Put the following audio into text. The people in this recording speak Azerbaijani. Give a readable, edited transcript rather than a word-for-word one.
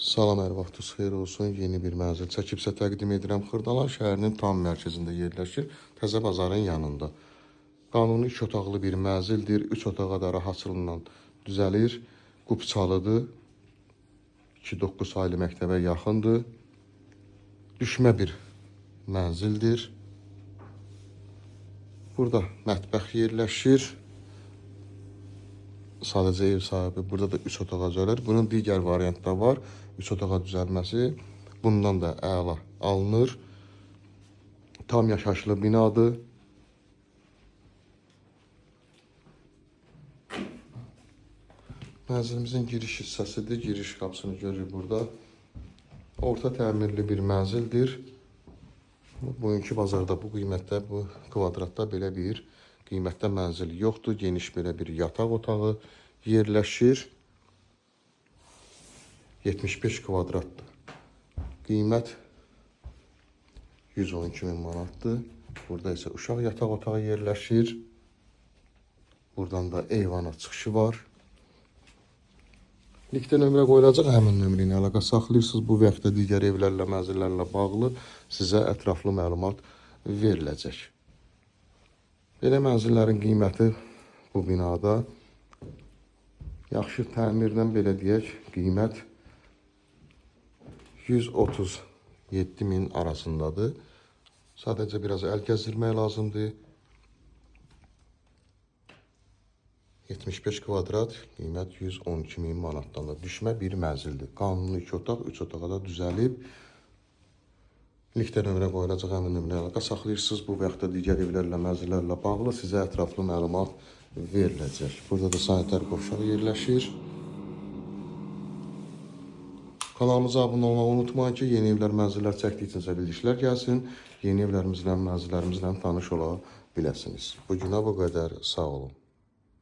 Salam, hər vaxtınız xeyir olsun. Yeni bir mənzil çəkibsə təqdim edirəm. Xırdalar şəhərinin tam mərkəzində yerləşir. Təzə bazarın yanında. Qanuni 2 otaqlı bir mənzildir. 3 otağa da rahatçılıqla düzəlir. Qupçalıdır. 2-9 saylı məktəbə yaxındır. Düşmə bir mənzildir. Burada mətbəx yerləşir. Sadəcə ev sahibi burada da 3 otağa düzəlir. Bunun digər variantı da var. 3 otağa düzəlməsi bundan da əla alınır. Tam yaşayışlı binadır. Mənzilimizin giriş hissəsidir. Giriş qapısını görürük burada. Orta təmirli bir mənzildir. Bugünkü bazarda bu qiymətdə, bu kvadratda belə bir qiymətdə mənzil yoxdur. Geniş belə bir yataq otağı yerləşir. 75 kvadratdır. Qiymət 112.000 manatdır. Burada isə uşaq yataq otağı yerləşir. Buradan da eyvana çıxışı var. Linkdə nömrə qoyulacaq, həmin nömrə ilə əlaqə saxlayırsınız. Bu və yaxud da digər evlərlə, mənzillərlə bağlı sizə ətraflı məlumat veriləcək. Belə mənzillərin qiyməti bu binada yaxşı təmirdən belə deyək, qiymət 137.000 arasındadır. Sadəcə biraz əl gəzdirmək lazımdır. 75 kvadrat, qiymət 112.000 manatdan da düşmə bir mənzildir. Qanuni 2 otaq, 3 otağa da düzəlib. Linkdə nömrə qoyulacaq, həmin nömrə əlaqə saxlayırsınız. Bu və yaxud da digər evlərlə, mənzillərlə bağlı sizə ətraflı məlumat veriləcək. Burada da sanitar qovşağı yerləşir. Kanalımıza abunə olmağı unutmayın ki, yeni evlər, mənzillər çəkdikcə bildirişlər gəlsin. Yeni evlərimizlə, mənzillərimizlə tanış ola biləsiniz. Bugünə bu qədər. Sağ olun.